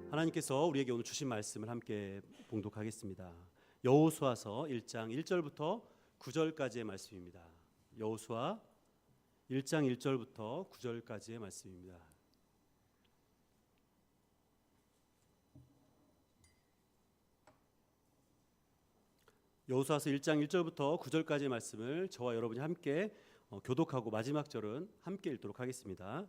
하나님께서 우리에게 오늘 주신 말씀을 함께 봉독하겠습니다. 여호수아서 1장 1절부터 9절까지의 말씀입니다. 여호수아 1장 1절부터 9절까지의 말씀입니다. 여호수아서 1장 1절부터 9절까지의 말씀을 저와 여러분이 함께 교독하고 마지막 절은 함께 읽도록 하겠습니다.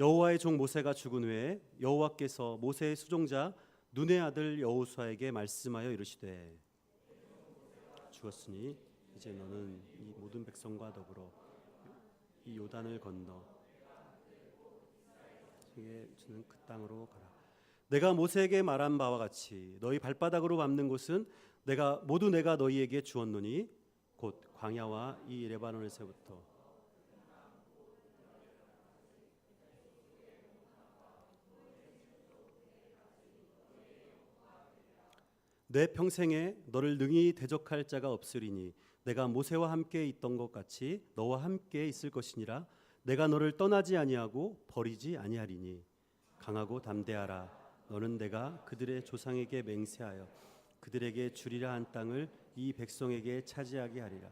여호와의 종 모세가 죽은 후에 여호와께서 모세의 수종자 눈의 아들 여호수아에게 말씀하여 이르시되 죽었으니 이제 너는 이 모든 백성과 더불어 이 요단을 건너 주는 그 땅으로 가라. 내가 모세에게 말한 바와 같이 너희 발바닥으로 밟는 곳은 모두 내가 너희에게 주었노니 곧 광야와 이 레바논에서부터 내 평생에 너를 능히 대적할 자가 없으리니 내가 모세와 함께 있던 것 같이 너와 함께 있을 것이니라. 내가 너를 떠나지 아니하고 버리지 아니하리니 강하고 담대하라. 너는 내가 그들의 조상에게 맹세하여 그들에게 주리라 한 땅을 이 백성에게 차지하게 하리라.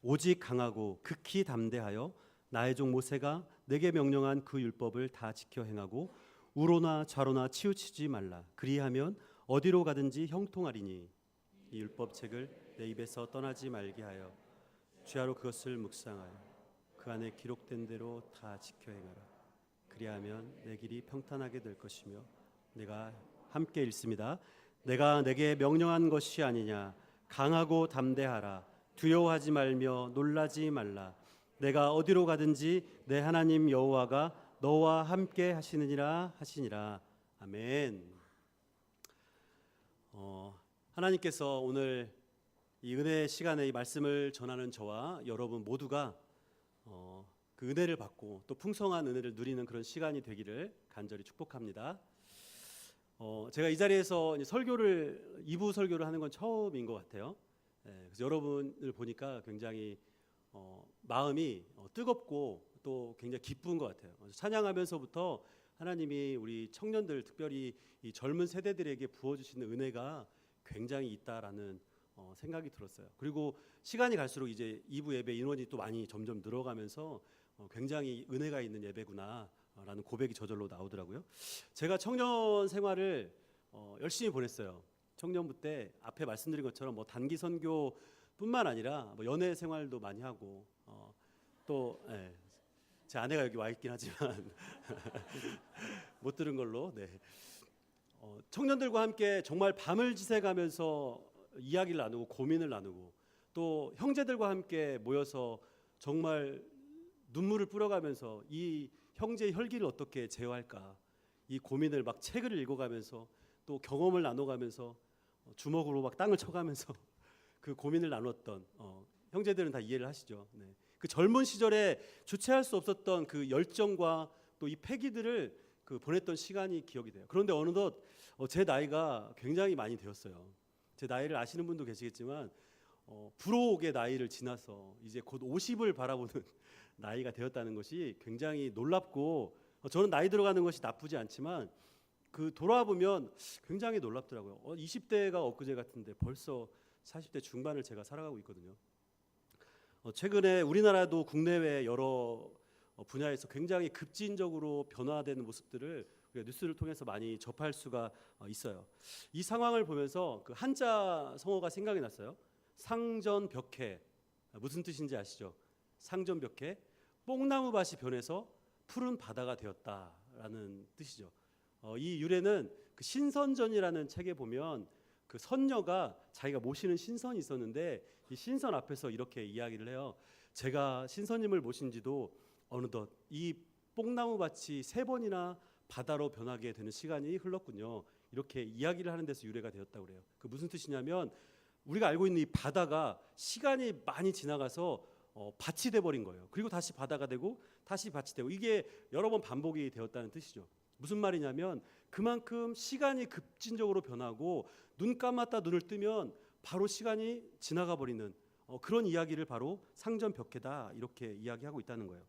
오직 강하고 극히 담대하여 나의 종 모세가 내게 명령한 그 율법을 다 지켜 행하고 우로나 좌로나 치우치지 말라. 그리하면 어디로 가든지 형통하리니 이 율법책을 내 입에서 떠나지 말게 하여 주야로 그것을 묵상하여 그 안에 기록된 대로 다 지켜 행하라. 그리하면 내 길이 평탄하게 될 것이며 내가 함께 읽습니다. 내가 내게 명령한 것이 아니냐. 강하고 담대하라. 두려워하지 말며 놀라지 말라. 내가 어디로 가든지 내 하나님 여호와가 너와 함께 하시느니라 하시니라. 아멘. 하나님께서 오늘 이 은혜의 시간에 이 말씀을 전하는 저와 여러분 모두가 그 은혜를 받고 또 풍성한 은혜를 누리는 그런 시간이 되기를 간절히 축복합니다. 제가 이 자리에서 2부 설교를 하는 건 처음인 것 같아요. 그래서 여러분을 보니까 굉장히 마음이 뜨겁고 또 굉장히 기쁜 것 같아요. 찬양하면서부터 하나님이 우리 청년들, 특별히 이 젊은 세대들에게 부어주시는 은혜가 굉장히 있다라는 생각이 들었어요. 그리고 시간이 갈수록 이제 2부 예배 인원이 또 많이 점점 늘어가면서 굉장히 은혜가 있는 예배구나라는 고백이 저절로 나오더라고요. 제가 청년 생활을 열심히 보냈어요. 청년부 때 앞에 말씀드린 것처럼 뭐 단기 선교뿐만 아니라 뭐 연애 생활도 많이 하고 또 제 아내가 여기 와 있긴 하지만 못 들은 걸로. 청년들과 함께 정말 밤을 지새가면서 이야기를 나누고 고민을 나누고 또 형제들과 함께 모여서 정말 눈물을 뿌려가면서 이 형제의 혈기를 어떻게 제어할까 이 고민을 막 책을 읽어가면서 또 경험을 나눠가면서 주먹으로 막 땅을 쳐가면서 그 고민을 나눴던 형제들은 다 이해를 하시죠. 그 젊은 시절에 주체할 수 없었던 그 열정과 또 이 패기들을 보냈던 시간이 기억이 돼요. 그런데 어느덧 제 나이가 굉장히 많이 되었어요. 제 나이를 아시는 분도 계시겠지만 불혹의 나이를 지나서 이제 곧 50을 바라보는 나이가 되었다는 것이 굉장히 놀랍고 저는 나이 들어가는 것이 나쁘지 않지만 돌아보면 굉장히 놀랍더라고요. 20대가 엊그제 같은데 벌써 40대 중반을 제가 살아가고 있거든요. 최근에 우리나라도 국내외 여러 분야에서 굉장히 급진적으로 변화되는 모습들을 우리가 뉴스를 통해서 많이 접할 수가 있어요. 이 상황을 보면서 그 한자 성어가 생각이 났어요. 상전벽해. 무슨 뜻인지 아시죠? 상전벽해. 뽕나무밭이 변해서 푸른 바다가 되었다라는 뜻이죠. 이 유래는 그 신선전이라는 책에 보면 그 선녀가 자기가 모시는 신선이 있었는데 이 신선 앞에서 이렇게 이야기를 해요. 제가 신선님을 모신 지도 어느덧 이 뽕나무밭이 3번이나 바다로 변하게 되는 시간이 흘렀군요. 이렇게 이야기를 하는 데서 유래가 되었다고 그래요. 그 무슨 뜻이냐면 우리가 알고 있는 이 바다가 시간이 많이 지나가서 밭이 돼버린 거예요. 그리고 다시 바다가 되고 다시 밭이 되고 이게 여러 번 반복이 되었다는 뜻이죠. 무슨 말이냐면 그만큼 시간이 급진적으로 변하고 눈 감았다 눈을 뜨면 바로 시간이 지나가 버리는 그런 이야기를 바로 상전벽해다 이렇게 이야기하고 있다는 거예요.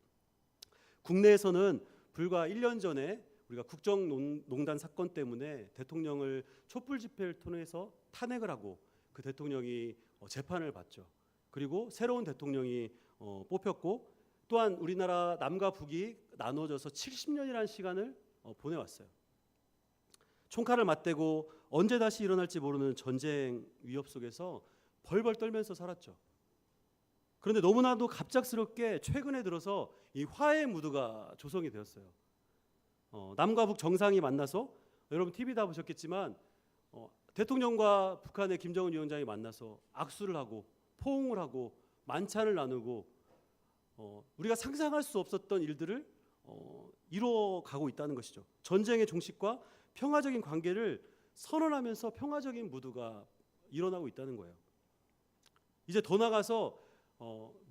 국내에서는 불과 1년 전에 우리가 국정농단 사건 때문에 대통령을 촛불 집회를 통해서 탄핵을 하고 그 대통령이 재판을 받죠. 그리고 새로운 대통령이 뽑혔고 또한 우리나라 남과 북이 나눠져서 70년이라는 시간을 보내왔어요. 총칼을 맞대고 언제 다시 일어날지 모르는 전쟁 위협 속에서 벌벌 떨면서 살았죠. 그런데 너무나도 갑작스럽게 최근에 들어서 이 화해 무드가 조성이 되었어요. 남과 북 정상이 만나서 여러분 TV 다 보셨겠지만 대통령과 북한의 김정은 위원장이 만나서 악수를 하고 포옹을 하고 만찬을 나누고 우리가 상상할 수 없었던 일들을 이루어가고 있다는 것이죠. 전쟁의 종식과 평화적인 관계를 선언하면서 평화적인 무드가 일어나고 있다는 거예요. 이제 더 나가서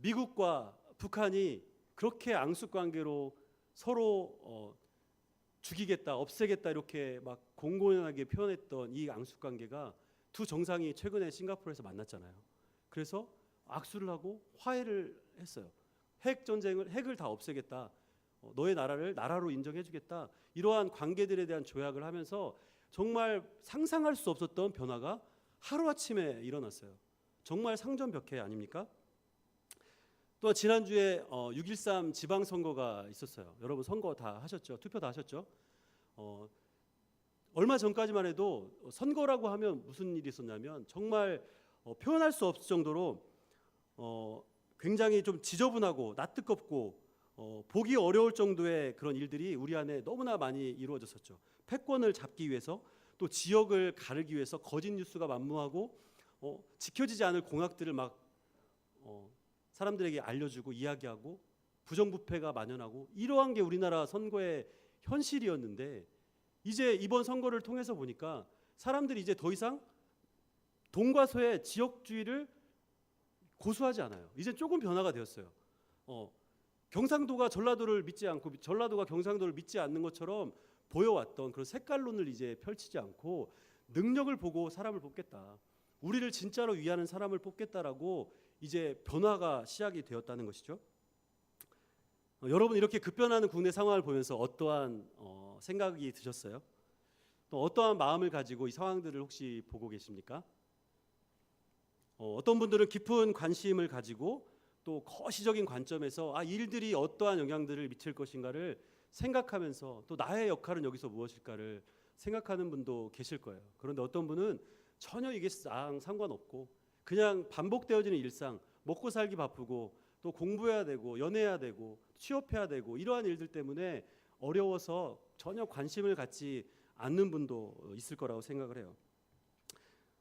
미국과 북한이 그렇게 앙숙관계로 서로 죽이겠다, 없애겠다 이렇게 막 공공연하게 표현했던 이 앙숙관계가 두 정상이 최근에 싱가포르에서 만났잖아요. 그래서 악수를 하고 화해를 했어요. 핵을 다 없애겠다. 너의 나라를 나라로 인정해주겠다. 이러한 관계들에 대한 조약을 하면서 정말 상상할 수 없었던 변화가 하루아침에 일어났어요. 정말 상전벽해 아닙니까? 또 지난주에 6.13 지방선거가 있었어요. 여러분 선거 다 하셨죠? 투표 다 하셨죠? 얼마 전까지만 해도 선거라고 하면 무슨 일이 있었냐면 정말 표현할 수 없을 정도로 굉장히 좀 지저분하고 낯뜨겁고 보기 어려울 정도의 그런 일들이 우리 안에 너무나 많이 이루어졌었죠. 패권을 잡기 위해서 또 지역을 가르기 위해서 거짓 뉴스가 만무하고 지켜지지 않을 공약들을 막 사람들에게 알려주고 이야기하고 부정부패가 만연하고 이러한 게 우리나라 선거의 현실이었는데 이제 이번 선거를 통해서 보니까 사람들이 이제 더 이상 동과 서의 지역주의를 고수하지 않아요. 이제 조금 변화가 되었어요. 경상도가 전라도를 믿지 않고 전라도가 경상도를 믿지 않는 것처럼 보여왔던 그런 색깔론을 이제 펼치지 않고 능력을 보고 사람을 뽑겠다. 우리를 진짜로 위하는 사람을 뽑겠다라고 이제 변화가 시작이 되었다는 것이죠. 여러분 이렇게 급변하는 국내 상황을 보면서 어떠한 생각이 드셨어요? 또 어떠한 마음을 가지고 이 상황들을 혹시 보고 계십니까? 어떤 분들은 깊은 관심을 가지고 또 거시적인 관점에서 일들이 어떠한 영향들을 미칠 것인가를 생각하면서 또 나의 역할은 여기서 무엇일까를 생각하는 분도 계실 거예요. 그런데 어떤 분은 전혀 이게 상관없고 그냥 반복되어지는 일상, 먹고 살기 바쁘고 또 공부해야 되고 연애해야 되고 취업해야 되고 이러한 일들 때문에 어려워서 전혀 관심을 갖지 않는 분도 있을 거라고 생각을 해요.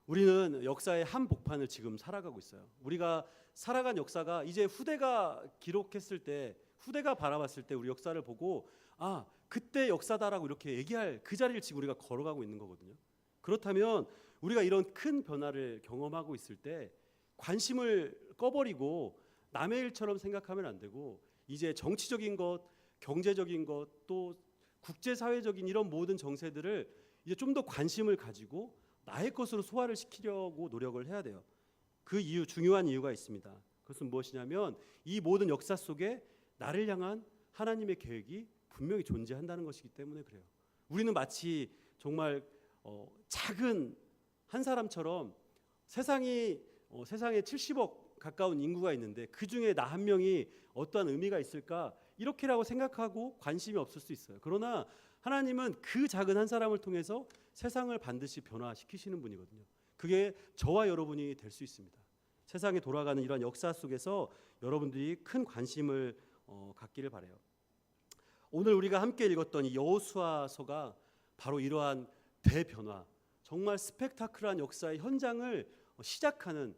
우리는 역사의 한복판을 지금 살아가고 있어요. 우리가 살아간 역사가 이제 후대가 기록했을 때, 후대가 바라봤을 때 우리 역사를 보고 그때 역사다라고 이렇게 얘기할 그 자리를 지금 우리가 걸어가고 있는 거거든요. 그렇다면 우리가 이런 큰 변화를 경험하고 있을 때 관심을 꺼버리고 남의 일처럼 생각하면 안 되고 이제 정치적인 것, 경제적인 것, 또 국제사회적인 이런 모든 정세들을 이제 좀 더 관심을 가지고 나의 것으로 소화를 시키려고 노력을 해야 돼요. 그 이유, 중요한 이유가 있습니다. 그것은 무엇이냐면 이 모든 역사 속에 나를 향한 하나님의 계획이 분명히 존재한다는 것이기 때문에 그래요. 우리는 마치 정말 작은 한 사람처럼 세상에 70억 가까운 인구가 있는데 그 중에 나 한 명이 어떠한 의미가 있을까 이렇게라고 생각하고 관심이 없을 수 있어요. 그러나 하나님은 그 작은 한 사람을 통해서 세상을 반드시 변화시키시는 분이거든요. 그게 저와 여러분이 될 수 있습니다. 세상에 돌아가는 이러한 역사 속에서 여러분들이 큰 관심을 갖기를 바라요. 오늘 우리가 함께 읽었던 이 여호수아서가 바로 이러한 대변화, 정말 스펙타클한 역사의 현장을 시작하는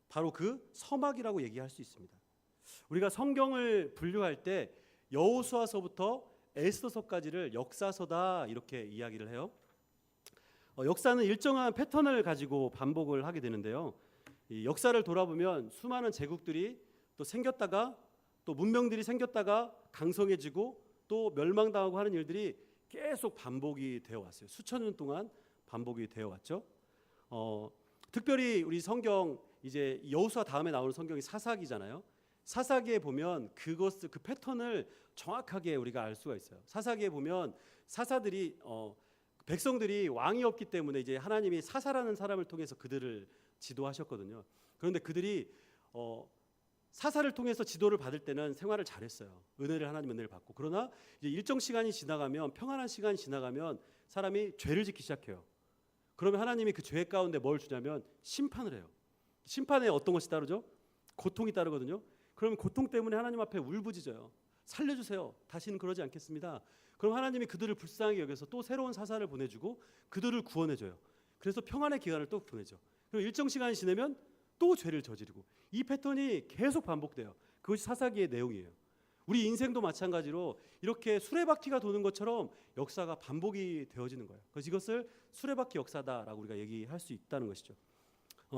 바로 그 서막이라고 얘기할 수 있습니다. 우리가 성경을 분류할 때 여호수아서부터 에스더서까지를 역사서다 이렇게 이야기를 해요. 역사는 일정한 패턴을 가지고 반복을 하게 되는데요. 이 역사를 돌아보면 수많은 제국들이 또 생겼다가 또 문명들이 생겼다가 강성해지고 또 멸망당하고 하는 일들이 계속 반복이 되어 왔어요. 수천 년 동안 반복이 되어 왔죠. 특별히 우리 성경 이제 여호수아 다음에 나오는 성경이 사사기잖아요. 사사기에 보면 그 패턴을 정확하게 우리가 알 수가 있어요. 사사기에 보면 사사들이 백성들이 왕이 없기 때문에 이제 하나님이 사사라는 사람을 통해서 그들을 지도하셨거든요. 그런데 그들이 사사를 통해서 지도를 받을 때는 생활을 잘했어요. 하나님 은혜를 받고. 그러나 이제 일정 시간이 지나가면, 평안한 시간이 지나가면 사람이 죄를 짓기 시작해요. 그러면 하나님이 그 죄 가운데 뭘 주냐면 심판을 해요. 심판에 어떤 것이 따르죠? 고통이 따르거든요. 그러면 고통 때문에 하나님 앞에 울부짖어요. 살려주세요. 다시는 그러지 않겠습니다. 그럼 하나님이 그들을 불쌍하게 여겨서 또 새로운 사사를 보내주고 그들을 구원해줘요. 그래서 평안의 기간을 또 보내죠. 그리고 일정 시간이 지나면 또 죄를 저지르고, 이 패턴이 계속 반복돼요. 그것이 사사기의 내용이에요. 우리 인생도 마찬가지로 이렇게 수레바퀴가 도는 것처럼 역사가 반복이 되어지는 거예요. 그래서 이것을 수레바퀴 역사다라고 우리가 얘기할 수 있다는 것이죠.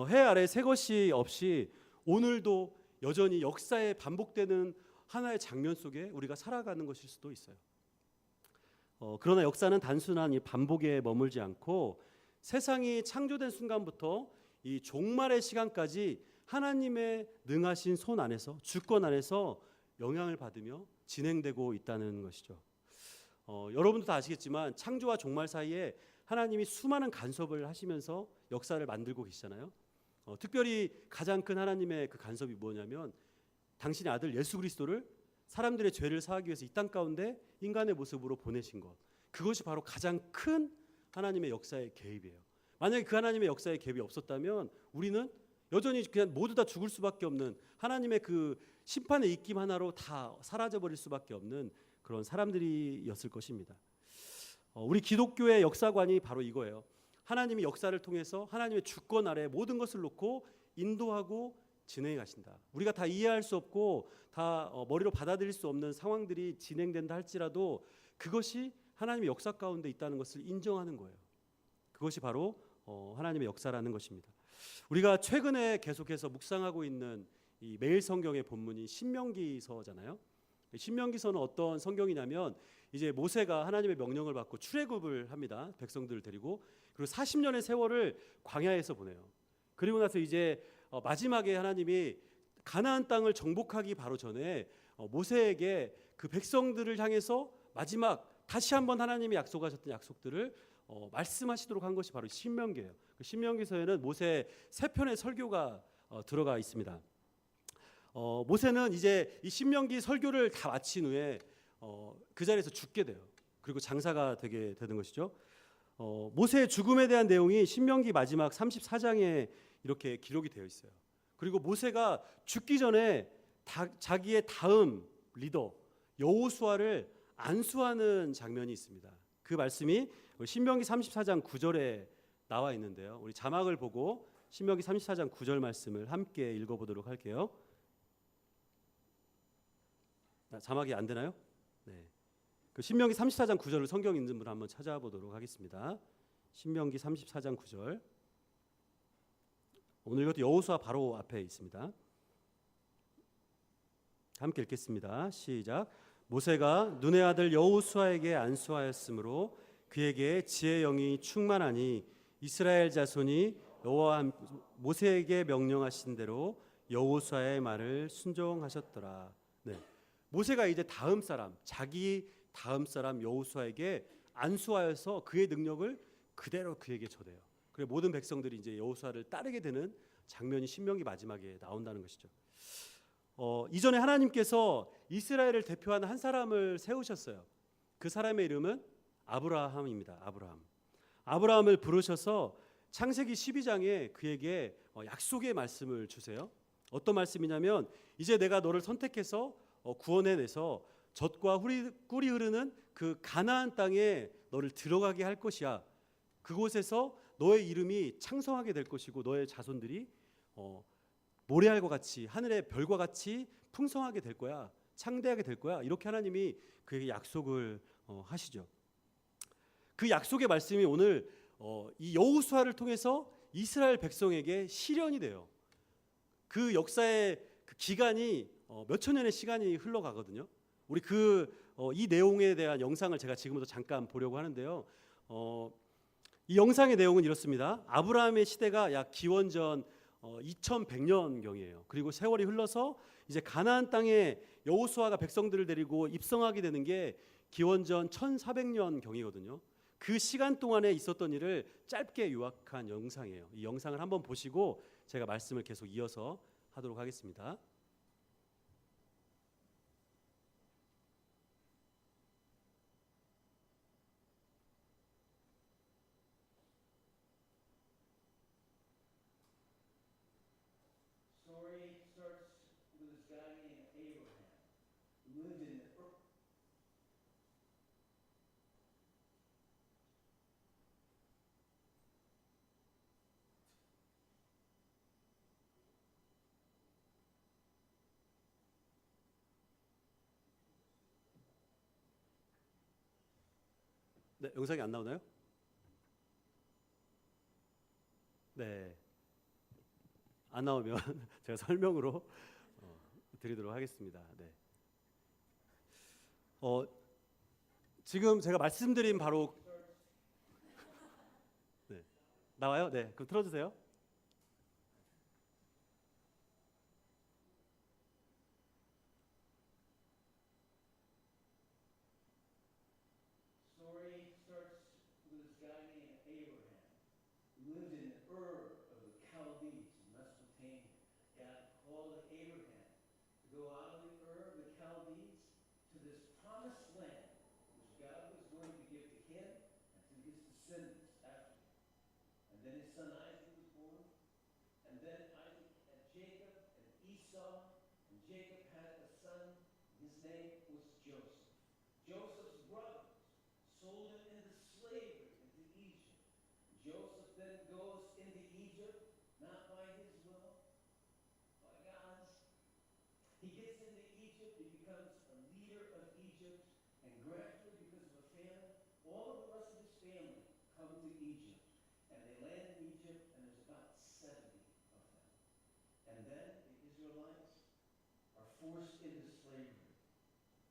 해 아래 새 것이 없이 오늘도 여전히 역사에 반복되는 하나의 장면 속에 우리가 살아가는 것일 수도 있어요. 그러나 역사는 단순한 이 반복에 머물지 않고 세상이 창조된 순간부터 이 종말의 시간까지 하나님의 능하신 손 안에서, 주권 안에서 영향을 받으며 진행되고 있다는 것이죠. 여러분도 다 아시겠지만 창조와 종말 사이에 하나님이 수많은 간섭을 하시면서 역사를 만들고 계시잖아요. 특별히 가장 큰 하나님의 그 간섭이 뭐냐면 당신의 아들 예수 그리스도를 사람들의 죄를 사하기 위해서 이 땅 가운데 인간의 모습으로 보내신 것, 그것이 바로 가장 큰 하나님의 역사의 개입이에요. 만약에 그 하나님의 역사의 개입이 없었다면 우리는 여전히 그냥 모두 다 죽을 수밖에 없는, 하나님의 그 심판의 입김 하나로 다 사라져버릴 수밖에 없는 그런 사람들이었을 것입니다. 우리 기독교의 역사관이 바로 이거예요. 하나님이 역사를 통해서 하나님의 주권 아래 모든 것을 놓고 인도하고 진행해 가신다. 우리가 다 이해할 수 없고 다 머리로 받아들일 수 없는 상황들이 진행된다 할지라도 그것이 하나님의 역사 가운데 있다는 것을 인정하는 거예요. 그것이 바로 하나님의 역사라는 것입니다. 우리가 최근에 계속해서 묵상하고 있는 이 매일 성경의 본문이 신명기서잖아요. 신명기서는 어떤 성경이냐면 이제 모세가 하나님의 명령을 받고 출애굽을 합니다. 백성들을 데리고. 그리고 40년의 세월을 광야에서 보내요. 그리고 나서 이제 마지막에 하나님이 가나안 땅을 정복하기 바로 전에 모세에게 그 백성들을 향해서 마지막 다시 한번 하나님이 약속하셨던 약속들을 말씀하시도록 한 것이 바로 신명기예요. 그 신명기서에는 모세 3편의 설교가 들어가 있습니다. 모세는 이제 이 신명기 설교를 다 마친 후에 그 자리에서 죽게 돼요. 그리고 장사가 되게 되는 것이죠. 모세의 죽음에 대한 내용이 신명기 마지막 34장에 이렇게 기록이 되어 있어요. 그리고 모세가 죽기 전에 자기의 다음 리더 여호수아를 안수하는 장면이 있습니다. 그 말씀이 신명기 34장 9절에 나와 있는데요. 우리 자막을 보고 신명기 34장 9절 말씀을 함께 읽어보도록 할게요. 자막이 안 되나요? 네. 그 신명기 34장 9절을 성경 있는 분 한번 찾아보도록 하겠습니다. 신명기 34장 9절. 오늘 이것도 여호수아 바로 앞에 있습니다. 함께 읽겠습니다. 시작. 모세가 눈의 아들 여호수아에게 안수하였으므로 그에게 지혜의 영이 충만하니 이스라엘 자손이 여호와 모세에게 명령하신 대로 여호수아의 말을 순종하셨더라. 네. 모세가 이제 다음 사람, 자기 다음 사람 여호수아에게 안수하여서 그의 능력을 그대로 그에게 전해요. 그리고 모든 백성들이 이제 여호수아를 따르게 되는 장면이 신명기 마지막에 나온다는 것이죠. 이전에 하나님께서 이스라엘을 대표하는 한 사람을 세우셨어요. 그 사람의 이름은 아브라함입니다. 아브라함을 부르셔서 창세기 12장에 그에게 약속의 말씀을 주세요. 어떤 말씀이냐면 이제 내가 너를 선택해서 구원해내서 젖과 꿀이 흐르는 그 가나안 땅에 너를 들어가게 할 것이야. 그곳에서 너의 이름이 창성하게 될 것이고 너의 자손들이 모래알과 같이 하늘의 별과 같이 풍성하게 될 거야. 창대하게 될 거야. 이렇게 하나님이 그에게 약속을 하시죠. 그 약속의 말씀이 오늘 이 여호수아를 통해서 이스라엘 백성에게 실현이 돼요. 그 역사의 그 기간이 몇천 년의 시간이 흘러가거든요. 우리 이 내용에 대한 영상을 제가 지금부터 잠깐 보려고 하는데요. 이 영상의 내용은 이렇습니다. 아브라함의 시대가 약 기원전 2100년 경이에요. 그리고 세월이 흘러서 이제 가나안 땅에 여호수아가 백성들을 데리고 입성하게 되는 게 기원전 1400년 경이거든요. 그 시간 동안에 있었던 일을 짧게 요약한 영상이에요. 이 영상을 한번 보시고 제가 말씀을 계속 이어서 하도록 하겠습니다. Story starts with this guy named Abraham, who lived in Ur. 네, 영상이 안 나오나요? 네, 안 나오면 제가 설명으로 드리도록 하겠습니다. 네. 지금 제가 말씀드린 바로 네, 나와요? 네, 그럼 틀어주세요. Story starts with this guy named Abraham, who lived in Ur of the Chaldees in Mesopotamia. God called Abraham to go out of the Ur of the Chaldees to this promised land, which God was going to give to him and to his descendants after him. And then his son Isaac was born, and then Isaac had Jacob and Esau, and Jacob had a son, and his name was Joseph. Joseph's brothers sold him into slavery into Egypt. Joseph then goes into Egypt, not by his will, by God's. He gets into Egypt, he becomes a leader of Egypt, and gradually, because of a famine, all of the rest of his family come to Egypt. And they land in Egypt, and there's about 70 of them. And then the Israelites are forced into slavery.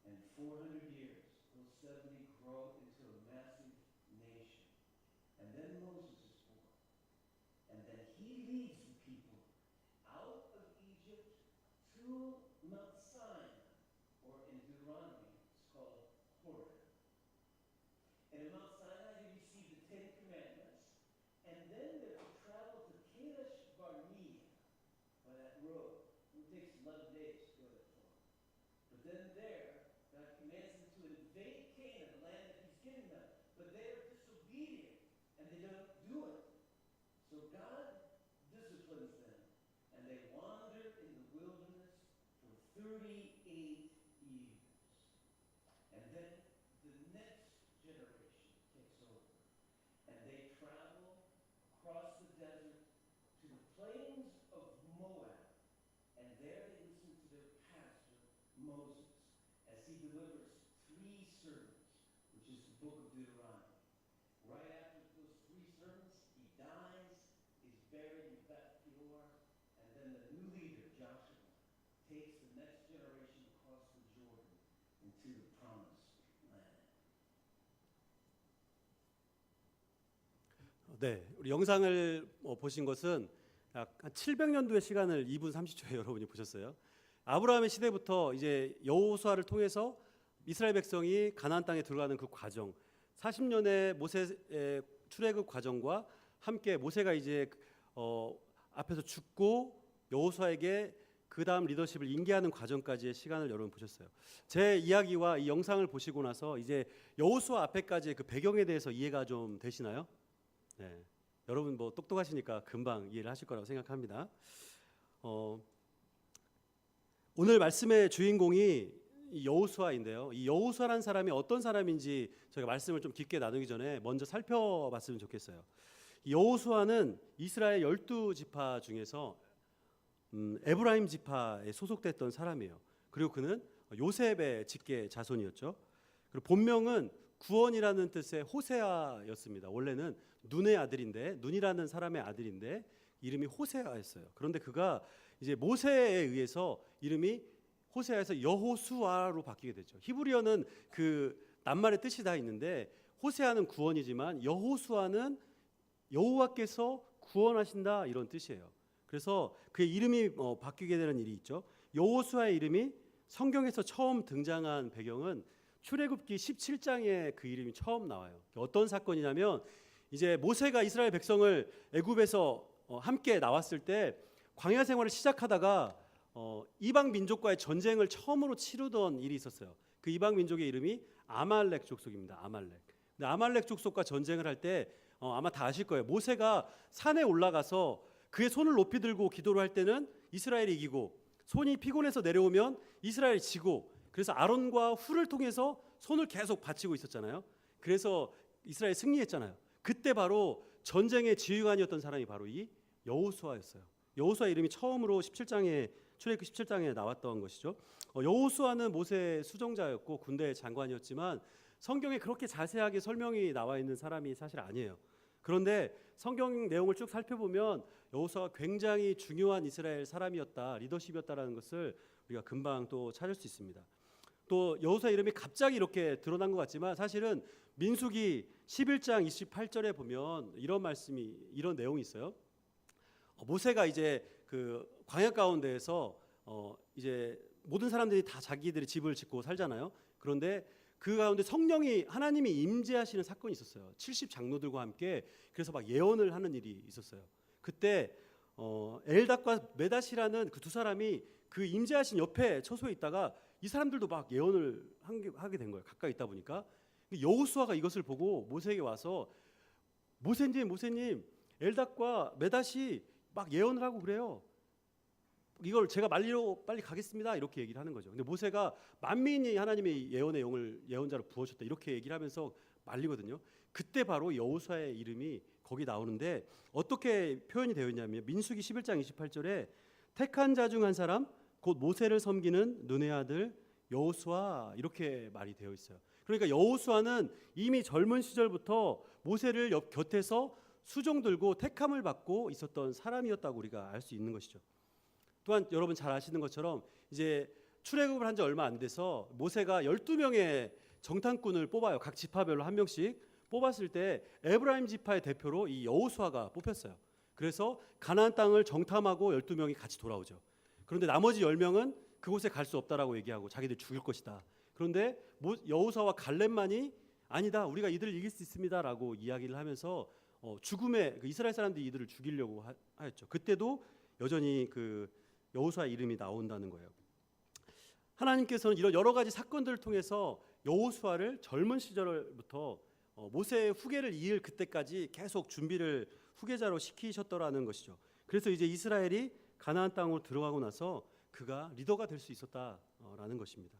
And 400 years, those 70 grow into a massive nation. And then Moses is born. And then he leads the people out of Egypt to Mount Sinai, or in Deuteronomy, it's called Horeb. And in Mount Sinai, they receive the Ten Commandments. And then they're to travel to Kadesh Barnea by that road. It takes 11 days to go that far. But then there, God commands them to invade Canaan, the land that he's giving them. But they are disobedient, and they don't do it. So God disciplines them, and they wander in the wilderness for 38 years. And then the next generation takes over, and they travel across the desert to the plains of Moab. And there they listen to their pastor, Moses, as he delivers 3 sermons, which is the book of Deuteronomy. Right after those 3 sermons, he dies, is buried in Beth Peor, and then the new leader, Joshua, takes the next generation across the Jordan into the promised land. 네, 우리 영상을 보신 것은 약 한 700년도의 시간을 2분 30초에 여러분이 보셨어요. 아브라함의 시대부터 이제 여호수아를 통해서 이스라엘 백성이 가나안 땅에 들어가는 그 과정, 40년의 모세의 출애굽 과정과 함께 모세가 이제 앞에서 죽고 여호수아에게 그 다음 리더십을 인계하는 과정까지의 시간을 여러분 보셨어요. 제 이야기와 이 영상을 보시고 나서 이제 여호수아 앞에까지의 그 배경에 대해서 이해가 좀 되시나요? 네, 여러분 뭐 똑똑하시니까 금방 이해를 하실 거라고 생각합니다. 오늘 말씀의 주인공이 이 여호수아인데요. 이 여호수아라는 사람이 어떤 사람인지 저희가 말씀을 좀 깊게 나누기 전에 먼저 살펴봤으면 좋겠어요. 이 여호수아는 이스라엘 12지파 중에서 에브라임 지파에 소속됐던 사람이에요. 그리고 그는 요셉의 직계 자손이었죠. 그리고 본명은 구원이라는 뜻의 호세아였습니다. 원래는 눈의 아들인데, 눈이라는 사람의 아들인데 이름이 호세아였어요. 그런데 그가 이제 모세에 의해서 이름이 호세아에서 여호수아로 바뀌게 되죠. 히브리어는 그 낱말의 뜻이 다 있는데 호세아는 구원이지만 여호수아는 여호와께서 구원하신다 이런 뜻이에요. 그래서 그의 이름이 바뀌게 되는 일이 있죠. 여호수아의 이름이 성경에서 처음 등장한 배경은 출애굽기 17장에 그 이름이 처음 나와요. 어떤 사건이냐면 이제 모세가 이스라엘 백성을 애굽에서 함께 나왔을 때 광야 생활을 시작하다가 이방 민족과의 전쟁을 처음으로 치르던 일이 있었어요. 그 이방 민족의 이름이 아말렉 족속입니다. 아말렉. 근데 아말렉 족속과 전쟁을 할 때 아마 다 아실 거예요. 모세가 산에 올라가서 그의 손을 높이 들고 기도를 할 때는 이스라엘이 이기고 손이 피곤해서 내려오면 이스라엘이 지고 그래서 아론과 훌을 통해서 손을 계속 받치고 있었잖아요. 그래서 이스라엘이 승리했잖아요. 그때 바로 전쟁의 지휘관이었던 사람이 바로 이 여호수아였어요. 여호수아 이름이 처음으로 17장에 출애굽기 17장에 나왔던 것이죠. 여호수아는 모세의 수종자였고 군대 장관이었지만 성경에 그렇게 자세하게 설명이 나와 있는 사람이 사실 아니에요. 그런데 성경 내용을 쭉 살펴보면 여호수아가 굉장히 중요한 이스라엘 사람이었다, 리더십이었다라는 것을 우리가 금방 또 찾을 수 있습니다. 또 여호수아 이름이 갑자기 이렇게 드러난 것 같지만 사실은 민수기 11장 28절에 보면 이런 내용이 있어요. 모세가 이제 그 광야 가운데에서 이제 모든 사람들이 다 자기들의 집을 짓고 살잖아요. 그런데 그 가운데 하나님이 임재하시는 사건이 있었어요. 70 장로들과 함께 그래서 막 예언을 하는 일이 있었어요. 그때 엘닷과 메닷이라는 그 두 사람이 그 임재하신 옆에 처소에 있다가 이 사람들도 막 예언을 하게 된 거예요. 가까이 있다 보니까 여호수아가 이것을 보고 모세에게 와서 모세님 엘닷과 메닷이 막 예언을 하고 그래요. 이걸 제가 말리러 빨리 가겠습니다. 이렇게 얘기를 하는 거죠. 근데 모세가 만민이 하나님의 예언의 영을 예언자로 부어줬다. 이렇게 얘기를 하면서 말리거든요. 그때 바로 여호수아의 이름이 거기 나오는데 어떻게 표현이 되어 있냐면 민수기 11장 28절에 택한 자 중 한 사람 곧 모세를 섬기는 눈의 아들 여호수아 이렇게 말이 되어 있어요. 그러니까 여호수아는 이미 젊은 시절부터 모세를 곁에서 수종 들고 택함을 받고 있었던 사람이었다고 우리가 알 수 있는 것이죠. 또한 여러분 잘 아시는 것처럼 이제 출애굽을 한 지 얼마 안 돼서 모세가 12명의 정탐꾼을 뽑아요. 각 지파별로 한 명씩 뽑았을 때 에브라임 지파의 대표로 이 여호수아가 뽑혔어요. 그래서 가나안 땅을 정탐하고 12명이 같이 돌아오죠. 그런데 나머지 10명은 그곳에 갈 수 없다라고 얘기하고 자기들 죽일 것이다. 그런데 여호수아와 갈렙만이 아니다. 우리가 이들을 이길 수 있습니다라고 이야기를 하면서 죽음의 이스라엘 사람들이 이들을 죽이려고 하였죠. 그때도 여전히 그 여호수아 이름이 나온다는 거예요. 하나님께서는 이런 여러 가지 사건들을 통해서 여호수아를 젊은 시절부터 모세의 후계를 이을 그때까지 계속 준비를 후계자로 시키셨더라는 것이죠. 그래서 이제 이스라엘이 가나안 땅으로 들어가고 나서 그가 리더가 될 수 있었다라는 것입니다.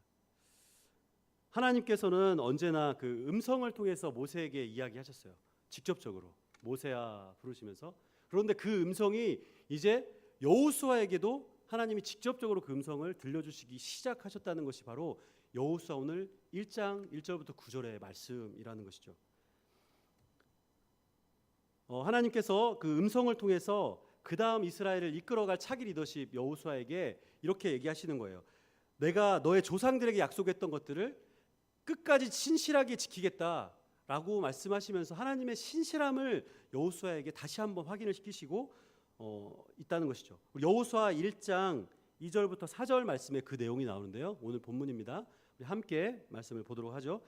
하나님께서는 언제나 그 음성을 통해서 모세에게 이야기하셨어요. 직접적으로 모세야 부르시면서. 그런데 그 음성이 이제 여호수아에게도 하나님이 직접적으로 그 음성을 들려주시기 시작하셨다는 것이 바로 여호수아 오늘 1장 1절부터 9절의 말씀이라는 것이죠. 하나님께서 그 음성을 통해서 그 다음 이스라엘을 이끌어갈 차기 리더십 여호수아에게 이렇게 얘기하시는 거예요. 내가 너의 조상들에게 약속했던 것들을 끝까지 신실하게 지키겠다라고 말씀하시면서 하나님의 신실함을 여호수아에게 다시 한번 확인을 시키시고 있다는 것이죠. 여호수아 1장 2절부터 4절 말씀에 그 내용이 나오는데요. 오늘 본문입니다. 우리 함께 말씀을 보도록 하죠.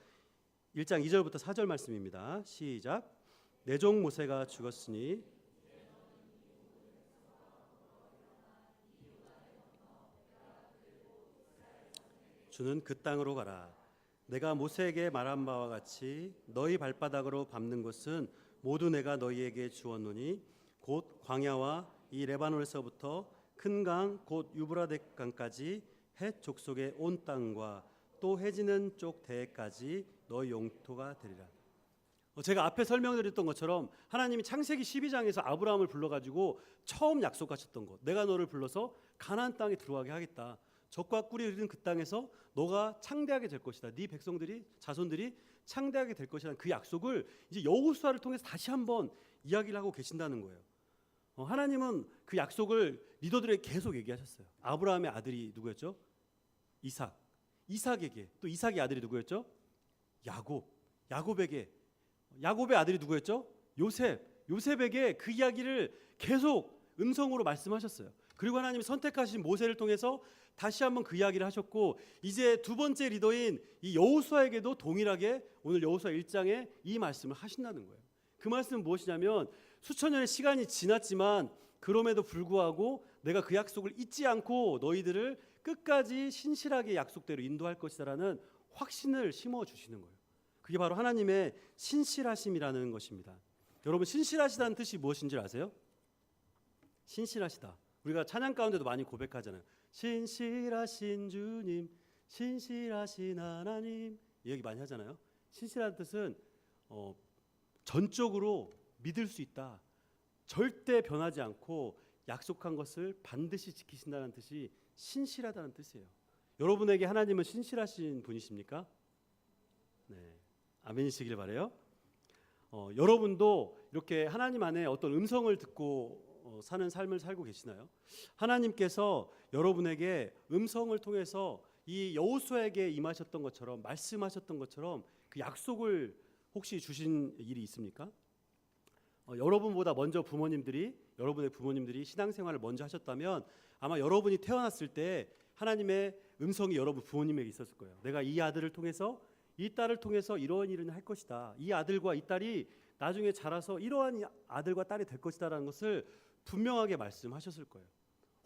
1장 2절부터 4절 말씀입니다. 시작. 내 종 모세가 죽었으니 주는 그 땅으로 가라. 내가 모세에게 말한 바와 같이 너희 발바닥으로 밟는 곳은 모두 내가 너희에게 주었노니 곧 광야와 이 레바논에서부터 큰 강 곧 유브라데 강까지 헷 족속의 온 땅과 또 해지는 쪽 대까지 너희 영토가 되리라. 제가 앞에 설명드렸던 것처럼 하나님이 창세기 12장에서 아브라함을 불러가지고 처음 약속하셨던 것, 내가 너를 불러서 가나안 땅에 들어가게 하겠다. 적과 꿀이 흐르는 그 땅에서 너가 창대하게 될 것이다. 네 백성들이 자손들이 창대하게 될 것이라는 그 약속을 이제 여호수아를 통해서 다시 한번 이야기를 하고 계신다는 거예요. 하나님은 그 약속을 리더들에게 계속 얘기하셨어요. 아브라함의 아들이 누구였죠? 이삭. 이삭에게. 또 이삭의 아들이 누구였죠? 야곱. 야곱의 아들이 누구였죠? 요셉. 요셉에게 그 이야기를 계속 음성으로 말씀하셨어요. 그리고 하나님이 선택하신 모세를 통해서 다시 한번 그 이야기를 하셨고, 이제 두 번째 리더인 이 여호수아에게도 동일하게 오늘 여호수아 1장에 이 말씀을 하신다는 거예요. 그 말씀은 무엇이냐면, 수천 년의 시간이 지났지만 그럼에도 불구하고 내가 그 약속을 잊지 않고 너희들을 끝까지 신실하게 약속대로 인도할 것이다라는 확신을 심어주시는 거예요. 그게 바로 하나님의 신실하심이라는 것입니다. 여러분, 신실하시다는 뜻이 무엇인지 아세요? 신실하시다. 우리가 찬양 가운데도 많이 고백하잖아요. 신실하신 주님, 신실하신 하나님, 이 얘기 많이 하잖아요. 신실한 뜻은 전적으로 믿을 수 있다. 절대 변하지 않고 약속한 것을 반드시 지키신다는 뜻이 신실하다는 뜻이에요. 여러분에게 하나님은 신실하신 분이십니까? 네, 아멘이시길 바라요. 여러분도 이렇게 하나님 안에 어떤 음성을 듣고 사는 삶을 살고 계시나요? 하나님께서 여러분에게 음성을 통해서 이 여호수아에게 임하셨던 것처럼, 말씀하셨던 것처럼 그 약속을 혹시 주신 일이 있습니까? 여러분보다 먼저 여러분의 부모님들이 신앙생활을 먼저 하셨다면 아마 여러분이 태어났을 때 하나님의 음성이 여러분 부모님에게 있었을 거예요. 내가 이 아들을 통해서, 이 딸을 통해서 이러한 일을 할 것이다. 이 아들과 이 딸이 나중에 자라서 이러한 아들과 딸이 될 것이다라는 것을 분명하게 말씀하셨을 거예요.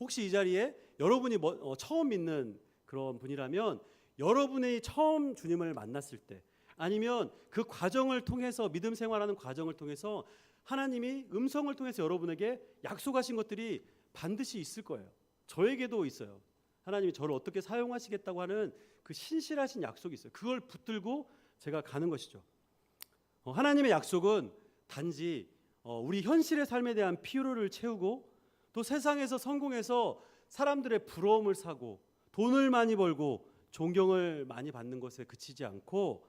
혹시 이 자리에 여러분이 처음 믿는 그런 분이라면, 여러분이 처음 주님을 만났을 때, 아니면 그 과정을 통해서, 믿음 생활하는 과정을 통해서 하나님이 음성을 통해서 여러분에게 약속하신 것들이 반드시 있을 거예요. 저에게도 있어요. 하나님이 저를 어떻게 사용하시겠다고 하는 그 신실하신 약속이 있어요. 그걸 붙들고 제가 가는 것이죠. 하나님의 약속은 단지 우리 현실의 삶에 대한 필요를 채우고, 또 세상에서 성공해서 사람들의 부러움을 사고 돈을 많이 벌고 존경을 많이 받는 것에 그치지 않고,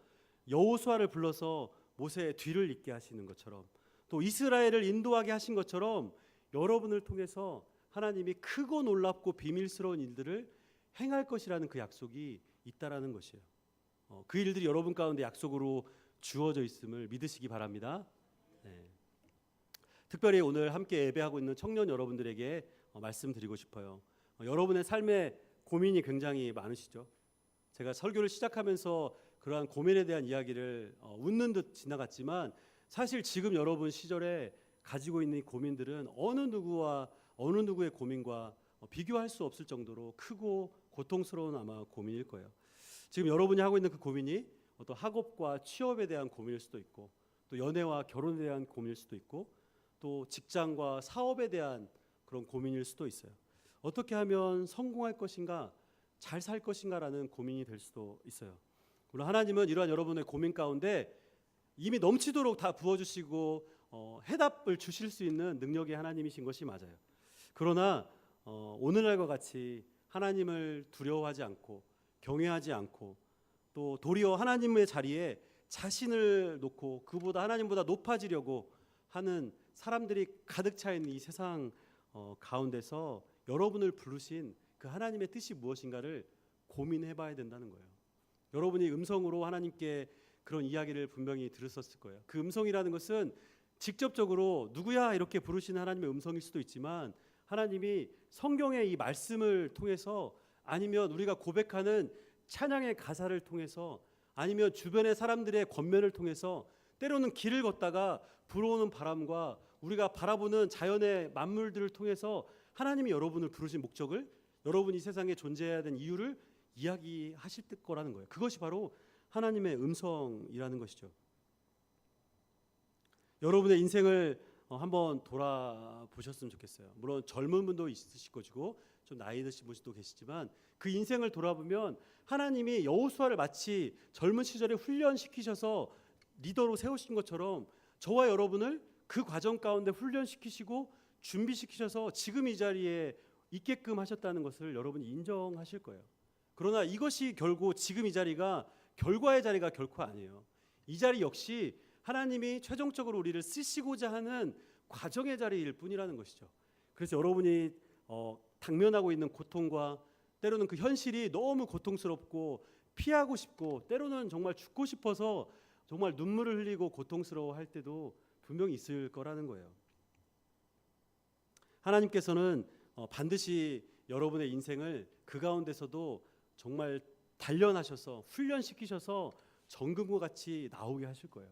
여호수아를 불러서 모세의 뒤를 잇게 하시는 것처럼, 또 이스라엘을 인도하게 하신 것처럼 여러분을 통해서 하나님이 크고 놀랍고 비밀스러운 일들을 행할 것이라는 그 약속이 있다라는 것이에요. 그 일들이 여러분 가운데 약속으로 주어져 있음을 믿으시기 바랍니다. 네. 특별히 오늘 함께 예배하고 있는 청년 여러분들에게 말씀드리고 싶어요. 여러분의 삶에 고민이 굉장히 많으시죠. 제가 설교를 시작하면서 그러한 고민에 대한 이야기를 웃는 듯 지나갔지만, 사실 지금 여러분 시절에 가지고 있는 이 고민들은 어느 누구의 고민과 비교할 수 없을 정도로 크고 고통스러운 아마 고민일 거예요. 지금 여러분이 하고 있는 그 고민이 어떤 학업과 취업에 대한 고민일 수도 있고, 또 연애와 결혼에 대한 고민일 수도 있고, 또 직장과 사업에 대한 그런 고민일 수도 있어요. 어떻게 하면 성공할 것인가, 잘 살 것인가라는 고민이 될 수도 있어요. 물론 하나님은 이러한 여러분의 고민 가운데 이미 넘치도록 다 부어주시고 해답을 주실 수 있는 능력의 하나님이신 것이 맞아요. 그러나 오늘날과 같이 하나님을 두려워하지 않고 경외하지 않고, 또 도리어 하나님의 자리에 자신을 놓고 그보다 하나님보다 높아지려고 하는 사람들이 가득 차 있는 이 세상 가운데서 여러분을 부르신 그 하나님의 뜻이 무엇인가를 고민해 봐야 된다는 거예요. 여러분이 음성으로 하나님께 그런 이야기를 분명히 들었었을 거예요. 그 음성이라는 것은 직접적으로 누구야 이렇게 부르시는 하나님의 음성일 수도 있지만, 하나님이 성경의 이 말씀을 통해서, 아니면 우리가 고백하는 찬양의 가사를 통해서, 아니면 주변의 사람들의 권면을 통해서, 때로는 길을 걷다가 불어오는 바람과 우리가 바라보는 자연의 만물들을 통해서 하나님이 여러분을 부르신 목적을, 여러분이 세상에 존재해야 되는 이유를 이야기하실 거라는 거예요. 그것이 바로 하나님의 음성이라는 것이죠. 여러분의 인생을 한번 돌아보셨으면 좋겠어요. 물론 젊은 분도 있으실 것이고 좀 나이 드신 분도 계시지만, 그 인생을 돌아보면 하나님이 여호수아를 마치 젊은 시절에 훈련시키셔서 리더로 세우신 것처럼 저와 여러분을 그 과정 가운데 훈련시키시고 준비시키셔서 지금 이 자리에 있게끔 하셨다는 것을 여러분이 인정하실 거예요. 그러나 이것이 결국 지금 이 자리가 결과의 자리가 결코 아니에요. 이 자리 역시 하나님이 최종적으로 우리를 쓰시고자 하는 과정의 자리일 뿐이라는 것이죠. 그래서 여러분이 당면하고 있는 고통과, 때로는 그 현실이 너무 고통스럽고 피하고 싶고, 때로는 정말 죽고 싶어서 정말 눈물을 흘리고 고통스러워할 때도 분명히 있을 거라는 거예요. 하나님께서는 반드시 여러분의 인생을 그 가운데서도 정말 단련하셔서 훈련시키셔서 정금과 같이 나오게 하실 거예요.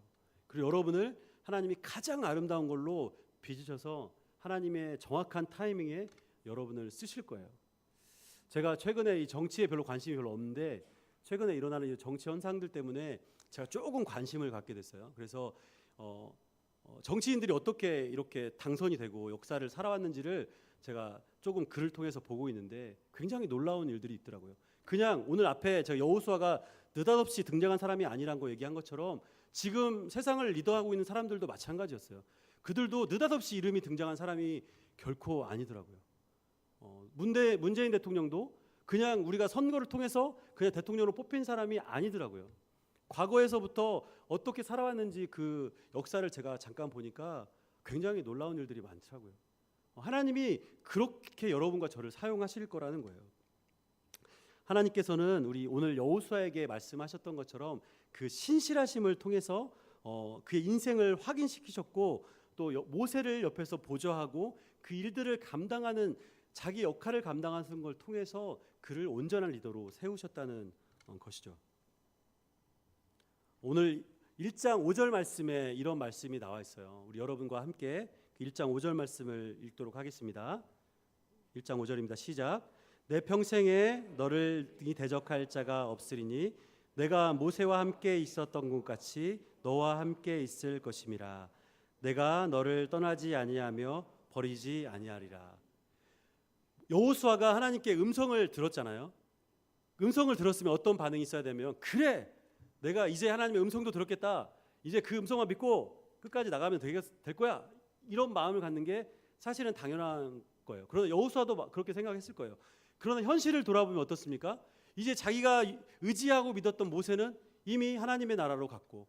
그리고 여러분을 하나님이 가장 아름다운 걸로 빚으셔서 하나님의 정확한 타이밍에 여러분을 쓰실 거예요. 제가 최근에 이 정치에 별로 관심이 별로 없는데 최근에 일어나는 이 정치 현상들 때문에 제가 조금 관심을 갖게 됐어요. 그래서 정치인들이 어떻게 이렇게 당선이 되고 역사를 살아왔는지를 제가 조금 글을 통해서 보고 있는데 굉장히 놀라운 일들이 있더라고요. 그냥 오늘 앞에 제가 여호수아가 느닷없이 등장한 사람이 아니란 거 얘기한 것처럼 지금 세상을 리더하고 있는 사람들도 마찬가지였어요. 그들도 느닷없이 이름이 등장한 사람이 결코 아니더라고요. 문재인 대통령도 그냥 우리가 선거를 통해서 그냥 대통령으로 뽑힌 사람이 아니더라고요. 과거에서부터 어떻게 살아왔는지 그 역사를 제가 잠깐 보니까 굉장히 놀라운 일들이 많더라고요. 하나님이 그렇게 여러분과 저를 사용하실 거라는 거예요. 하나님께서는 우리 오늘 여호수아에게 말씀하셨던 것처럼 그 신실하심을 통해서 그의 인생을 확인시키셨고 또 모세를 옆에서 보좌하고 그 일들을 감당하는 자기 역할을 감당하는 걸 통해서 그를 온전한 리더로 세우셨다는 것이죠. 오늘 1장 5절 말씀에 이런 말씀이 나와 있어요. 우리 여러분과 함께 1장 5절 말씀을 읽도록 하겠습니다. 1장 5절입니다. 시작. 내 평생에 너를 대적할 자가 없으리니 내가 모세와 함께 있었던 것 같이 너와 함께 있을 것임이라. 내가 너를 떠나지 아니하며 버리지 아니하리라. 여호수아가 하나님께 음성을 들었잖아요. 음성을 들었으면 어떤 반응이 있어야 되면 그래 내가 이제 하나님의 음성도 들었겠다. 이제 그 음성만 믿고 끝까지 나가면 될 거야. 이런 마음을 갖는 게 사실은 당연한 거예요. 그러나 여호수아도 그렇게 생각했을 거예요. 그러나 현실을 돌아보면 어떻습니까? 이제 자기가 의지하고 믿었던 모세는 이미 하나님의 나라로 갔고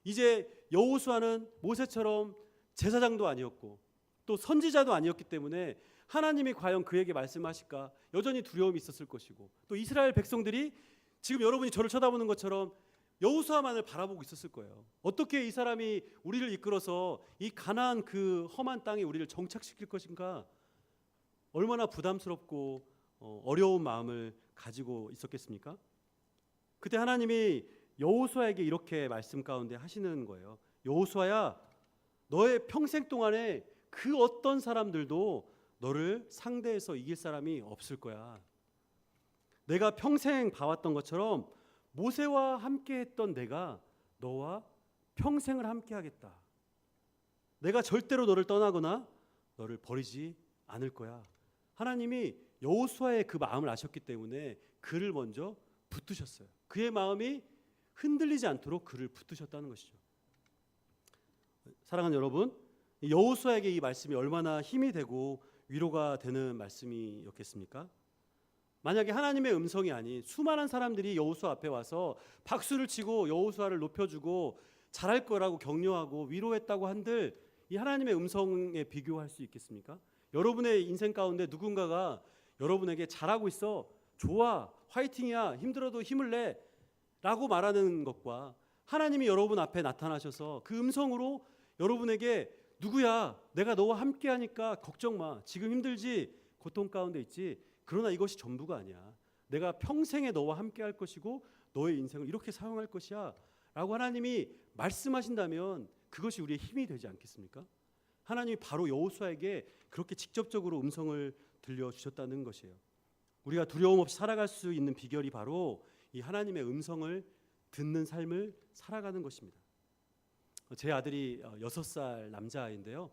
이제 여호수아는 모세처럼 제사장도 아니었고 또 선지자도 아니었기 때문에 하나님이 과연 그에게 말씀하실까 여전히 두려움이 있었을 것이고 또 이스라엘 백성들이 지금 여러분이 저를 쳐다보는 것처럼 여호수아만을 바라보고 있었을 거예요. 어떻게 이 사람이 우리를 이끌어서 이 가나안 그 험한 땅에 우리를 정착시킬 것인가 얼마나 부담스럽고 어려운 마음을 가지고 있었겠습니까? 그때 하나님이 여호수아에게 이렇게 말씀 가운데 하시는 거예요. 여호수아야 너의 평생 동안에 그 어떤 사람들도 너를 상대해서 이길 사람이 없을 거야. 내가 평생 봐왔던 것처럼 모세와 함께했던 내가 너와 평생을 함께하겠다. 내가 절대로 너를 떠나거나 너를 버리지 않을 거야. 하나님이 여호수아의 그 마음을 아셨기 때문에 그를 먼저 붙드셨어요. 그의 마음이 흔들리지 않도록 그를 붙드셨다는 것이죠. 사랑하는 여러분, 여호수아에게 이 말씀이 얼마나 힘이 되고 위로가 되는 말씀이었겠습니까? 만약에 하나님의 음성이 아닌 수많은 사람들이 여호수아 앞에 와서 박수를 치고 여호수아를 높여주고 잘할 거라고 격려하고 위로했다고 한들 이 하나님의 음성에 비교할 수 있겠습니까? 여러분의 인생 가운데 누군가가 여러분에게 잘하고 있어, 좋아, 화이팅이야, 힘들어도 힘을 내 라고 말하는 것과 하나님이 여러분 앞에 나타나셔서 그 음성으로 여러분에게 누구야, 내가 너와 함께 하니까 걱정 마, 지금 힘들지, 고통 가운데 있지, 그러나 이것이 전부가 아니야, 내가 평생에 너와 함께 할 것이고 너의 인생을 이렇게 사용할 것이야 라고 하나님이 말씀하신다면 그것이 우리의 힘이 되지 않겠습니까? 하나님이 바로 여호수아에게 그렇게 직접적으로 음성을 들려주셨다는 것이에요. 우리가 두려움 없이 살아갈 수 있는 비결이 바로 이 하나님의 음성을 듣는 삶을 살아가는 것입니다. 제 아들이 6살 남자아이인데요.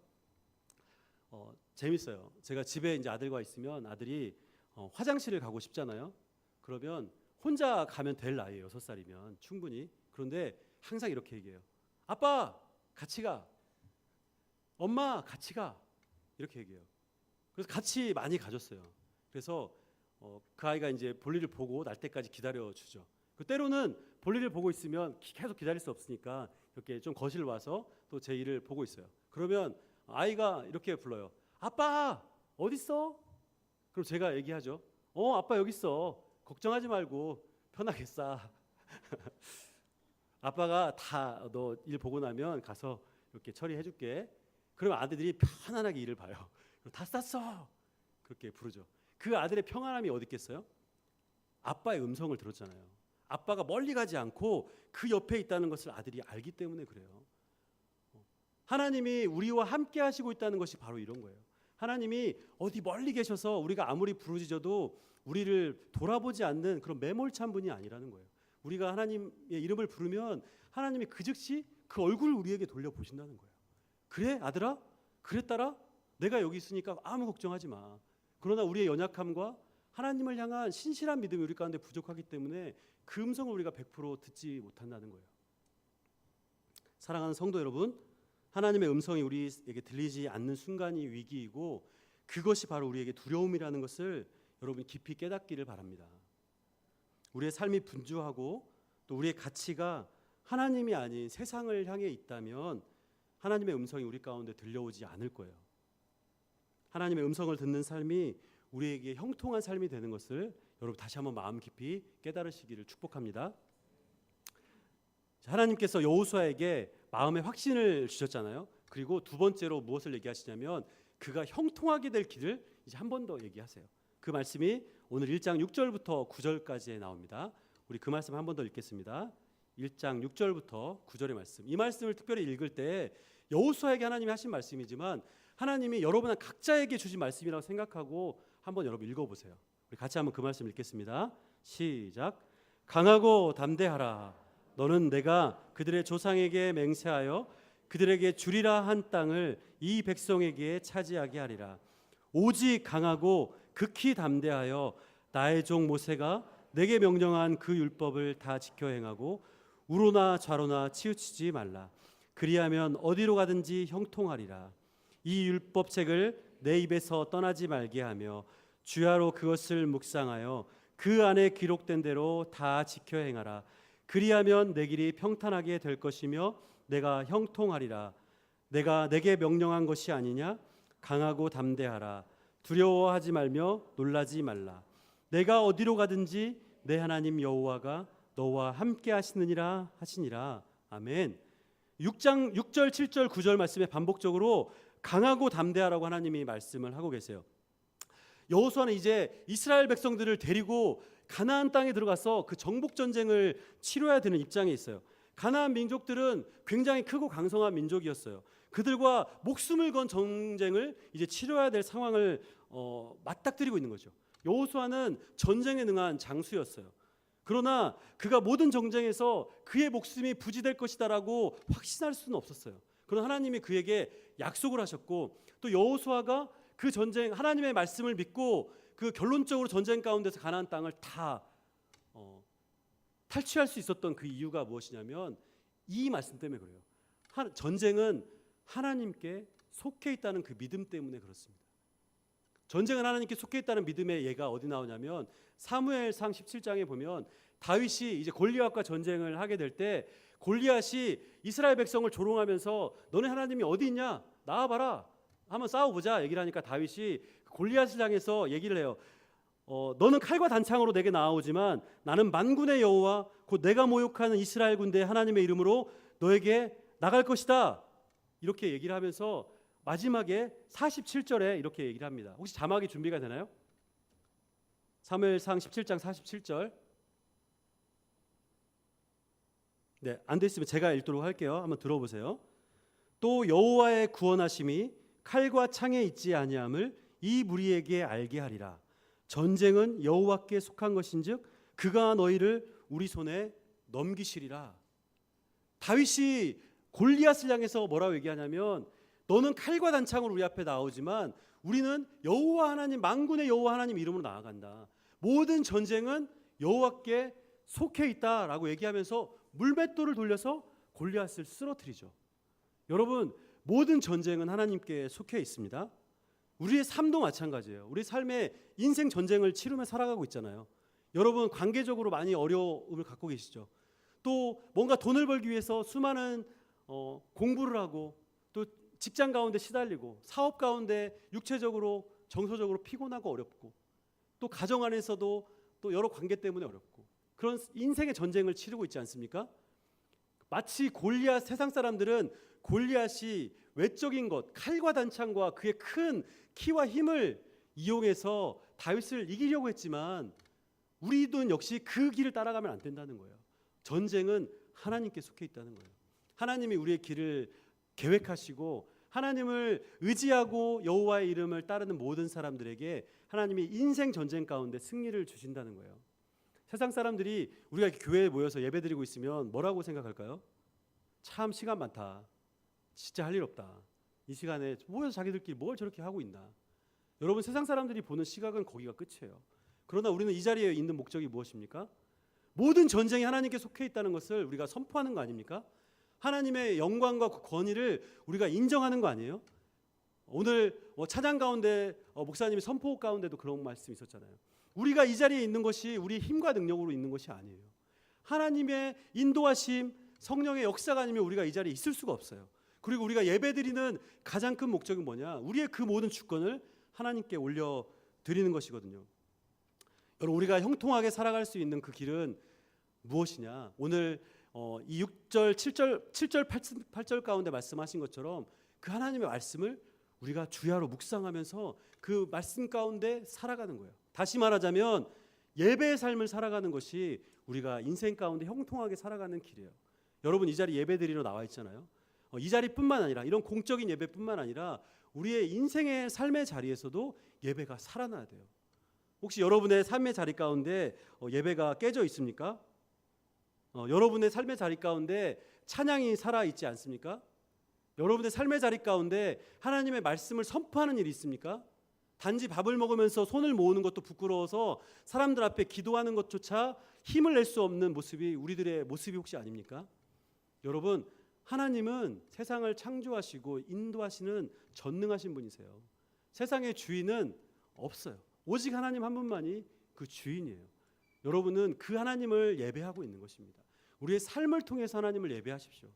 재밌어요. 제가 집에 이제 아들과 있으면 아들이 화장실을 가고 싶잖아요. 그러면 혼자 가면 될 나이에요. 6살이면 충분히. 그런데 항상 이렇게 얘기해요. 아빠 같이 가. 엄마 같이 가. 이렇게 얘기해요. 그래서 같이 많이 가졌어요. 그래서 그 아이가 이제 볼일을 보고 날 때까지 기다려주죠. 때로는 볼일을 보고 있으면 계속 기다릴 수 없으니까 이렇게 좀 거실 와서 또 제 일을 보고 있어요. 그러면 아이가 이렇게 불러요. 아빠 어디 있어? 그럼 제가 얘기하죠. 아빠 여기 있어. 걱정하지 말고 편하게 싸. 아빠가 다 너 일 보고 나면 가서 이렇게 처리해줄게. 그러면 아들이 편안하게 일을 봐요. 다 쌌어. 그렇게 부르죠. 그 아들의 평안함이 어디 있겠어요? 아빠의 음성을 들었잖아요. 아빠가 멀리 가지 않고 그 옆에 있다는 것을 아들이 알기 때문에 그래요. 하나님이 우리와 함께 하시고 있다는 것이 바로 이런 거예요. 하나님이 어디 멀리 계셔서 우리가 아무리 부르짖어도 우리를 돌아보지 않는 그런 매몰찬 분이 아니라는 거예요. 우리가 하나님의 이름을 부르면 하나님이 그 즉시 그 얼굴을 우리에게 돌려보신다는 거예요. 그래 아들아? 그래 딸아? 내가 여기 있으니까 아무 걱정하지 마. 그러나 우리의 연약함과 하나님을 향한 신실한 믿음이 우리 가운데 부족하기 때문에 그 음성을 우리가 100% 듣지 못한다는 거예요. 사랑하는 성도 여러분, 하나님의 음성이 우리에게 들리지 않는 순간이 위기이고 그것이 바로 우리에게 두려움이라는 것을 여러분 깊이 깨닫기를 바랍니다. 우리의 삶이 분주하고 또 우리의 가치가 하나님이 아닌 세상을 향해 있다면 하나님의 음성이 우리 가운데 들려오지 않을 거예요. 하나님의 음성을 듣는 삶이 우리에게 형통한 삶이 되는 것을 여러분 다시 한번 마음 깊이 깨달으시기를 축복합니다. 하나님께서 여호수아에게 마음의 확신을 주셨잖아요. 그리고 두 번째로 무엇을 얘기하시냐면 그가 형통하게 될 길을 이제 한 번 더 얘기하세요. 그 말씀이 오늘 1장 6절부터 9절까지에 나옵니다. 우리 그 말씀 한 번 더 읽겠습니다. 1장 6절부터 9절의 말씀. 이 말씀을 특별히 읽을 때 여호수아에게 하나님이 하신 말씀이지만 하나님이 여러분 각자에게 주신 말씀이라고 생각하고 한번 여러분 읽어보세요. 우리 같이 한번 그 말씀 읽겠습니다. 시작. 강하고 담대하라. 너는 내가 그들의 조상에게 맹세하여 그들에게 주리라 한 땅을 이 백성에게 차지하게 하리라. 오직 강하고 극히 담대하여 나의 종 모세가 내게 명령한 그 율법을 다 지켜 행하고 우로나 좌로나 치우치지 말라. 그리하면 어디로 가든지 형통하리라. 이 율법책을 내 입에서 떠나지 말게 하며 주야로 그것을 묵상하여 그 안에 기록된 대로 다 지켜 행하라. 그리하면 내 길이 평탄하게 될 것이며 내가 형통하리라. 내가 내게 명령한 것이 아니냐? 강하고 담대하라. 두려워하지 말며 놀라지 말라. 내가 어디로 가든지 내 하나님 여호와가 너와 함께 하시느니라 하시니라. 아멘. 6절, 7절, 9절 말씀에 반복적으로 강하고 담대하라고 하나님이 말씀을 하고 계세요. 여호수아는 이제 이스라엘 백성들을 데리고 가나안 땅에 들어가서 그 정복 전쟁을 치러야 되는 입장에 있어요. 가나안 민족들은 굉장히 크고 강성한 민족이었어요. 그들과 목숨을 건 전쟁을 이제 치러야 될 상황을 맞닥뜨리고 있는 거죠. 여호수아는 전쟁에 능한 장수였어요. 그러나 그가 모든 전쟁에서 그의 목숨이 부지될 것이다라고 확신할 수는 없었어요. 그러나 하나님이 그에게 약속을 하셨고 또 여호수아가 그 전쟁 하나님의 말씀을 믿고 그 결론적으로 전쟁 가운데서 가나안 땅을 다 탈취할 수 있었던 그 이유가 무엇이냐면 이 말씀 때문에 그래요. 전쟁은 하나님께 속해 있다는 그 믿음 때문에 그렇습니다. 전쟁은 하나님께 속해 있다는 믿음의 예가 어디 나오냐면 사무엘상 17장에 보면 다윗이 이제 골리앗과 전쟁을 하게 될 때 골리앗이 이스라엘 백성을 조롱하면서 너네 하나님이 어디 있냐? 나와봐라. 한번 싸워보자 얘기를 하니까 다윗이 골리앗을 향해서 얘기를 해요. 너는 칼과 단창으로 내게 나아오지만 나는 만군의 여호와 곧 내가 모욕하는 이스라엘 군대 하나님의 이름으로 너에게 나갈 것이다. 이렇게 얘기를 하면서 마지막에 47절에 이렇게 얘기를 합니다. 혹시 자막이 준비가 되나요? 사무엘상 17장 47절. 네, 안 됐으면 제가 읽도록 할게요. 한번 들어보세요. 또 여호와의 구원하심이 칼과 창에 있지 아니함을 이 무리에게 알게 하리라. 전쟁은 여호와께 속한 것인즉 그가 너희를 우리 손에 넘기시리라. 다윗이 골리앗을 향해서 뭐라고 얘기하냐면 너는 칼과 단창으로 우리 앞에 나오지만 우리는 여호와 하나님 만군의 여호와 하나님 이름으로 나아간다. 모든 전쟁은 여호와께 속해 있다라고 얘기하면서 물맷돌을 돌려서 골리앗을 쓰러뜨리죠. 여러분 모든 전쟁은 하나님께 속해 있습니다. 우리의 삶도 마찬가지예요. 우리 삶의 인생 전쟁을 치르며 살아가고 있잖아요. 여러분 관계적으로 많이 어려움을 갖고 계시죠. 또 뭔가 돈을 벌기 위해서 수많은 공부를 하고 또 직장 가운데 시달리고 사업 가운데 육체적으로 정서적으로 피곤하고 어렵고 또 가정 안에서도 또 여러 관계 때문에 어렵고 그런 인생의 전쟁을 치르고 있지 않습니까? 마치 골리앗 세상 사람들은 골리앗이 외적인 것, 칼과 단창과 그의 큰 키와 힘을 이용해서 다윗을 이기려고 했지만 우리도 역시 그 길을 따라가면 안 된다는 거예요. 전쟁은 하나님께 속해 있다는 거예요. 하나님이 우리의 길을 계획하시고 하나님을 의지하고 여호와의 이름을 따르는 모든 사람들에게 하나님이 인생 전쟁 가운데 승리를 주신다는 거예요. 세상 사람들이 우리가 이렇게 교회에 모여서 예배드리고 있으면 뭐라고 생각할까요? 참 시간 많다. 진짜 할 일 없다. 이 시간에 모여서 자기들끼리 뭘 저렇게 하고 있나. 여러분, 세상 사람들이 보는 시각은 거기가 끝이에요. 그러나 우리는 이 자리에 있는 목적이 무엇입니까? 모든 전쟁이 하나님께 속해 있다는 것을 우리가 선포하는 거 아닙니까? 하나님의 영광과 권위를 우리가 인정하는 거 아니에요? 오늘 찬양 가운데 목사님이 선포 가운데도 그런 말씀이 있었잖아요. 우리가 이 자리에 있는 것이 우리 힘과 능력으로 있는 것이 아니에요. 하나님의 인도하심, 성령의 역사가 아니면 우리가 이 자리에 있을 수가 없어요. 그리고 우리가 예배드리는 가장 큰 목적은 뭐냐? 우리의 그 모든 주권을 하나님께 올려드리는 것이거든요. 여러분, 우리가 형통하게 살아갈 수 있는 그 길은 무엇이냐? 오늘 이 6절, 7절, 8절 가운데 말씀하신 것처럼 그 하나님의 말씀을 우리가 주야로 묵상하면서 그 말씀 가운데 살아가는 거예요. 다시 말하자면 예배의 삶을 살아가는 것이 우리가 인생 가운데 형통하게 살아가는 길이에요. 여러분, 이 자리 예배드리러 나와 있잖아요. 이 자리뿐만 아니라 이런 공적인 예배뿐만 아니라 우리의 인생의 삶의 자리에서도 예배가 살아나야 돼요. 혹시 여러분의 삶의 자리 가운데 예배가 깨져 있습니까? 여러분의 삶의 자리 가운데 찬양이 살아있지 않습니까? 여러분의 삶의 자리 가운데 하나님의 말씀을 선포하는 일이 있습니까? 단지 밥을 먹으면서 손을 모으는 것도 부끄러워서 사람들 앞에 기도하는 것조차 힘을 낼 수 없는 모습이 우리들의 모습이 혹시 아닙니까? 여러분, 하나님은 세상을 창조하시고 인도하시는 전능하신 분이세요. 세상의 주인은 없어요. 오직 하나님 한 분만이 그 주인이에요. 여러분은 그 하나님을 예배하고 있는 것입니다. 우리의 삶을 통해서 하나님을 예배하십시오.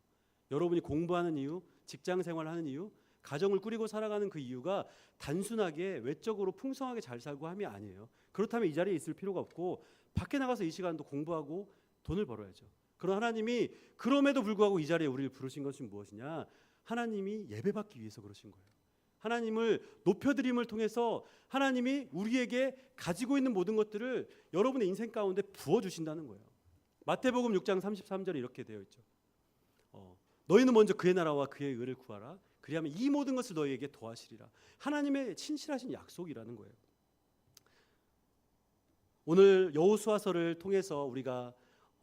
여러분이 공부하는 이유, 직장 생활하는 이유, 가정을 꾸리고 살아가는 그 이유가 단순하게 외적으로 풍성하게 잘 살고 함이 아니에요. 그렇다면 이 자리에 있을 필요가 없고 밖에 나가서 이 시간도 공부하고 돈을 벌어야죠. 그런 하나님이 그럼에도 불구하고 이 자리에 우리를 부르신 것이 무엇이냐? 하나님이 예배받기 위해서 그러신 거예요. 하나님을 높여드림을 통해서 하나님이 우리에게 가지고 있는 모든 것들을 여러분의 인생 가운데 부어주신다는 거예요. 마태복음 6장 33절에 이렇게 되어 있죠. 너희는 먼저 그의 나라와 그의 의를 구하라. 그리하면 이 모든 것을 너희에게 더하시리라. 하나님의 신실하신 약속이라는 거예요. 오늘 여호수아서를 통해서 우리가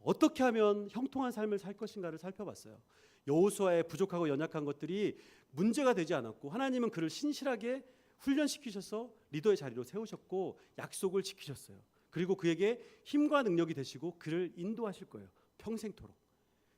어떻게 하면 형통한 삶을 살 것인가를 살펴봤어요. 여호수아의 부족하고 연약한 것들이 문제가 되지 않았고 하나님은 그를 신실하게 훈련시키셔서 리더의 자리로 세우셨고 약속을 지키셨어요. 그리고 그에게 힘과 능력이 되시고 그를 인도하실 거예요. 평생토록.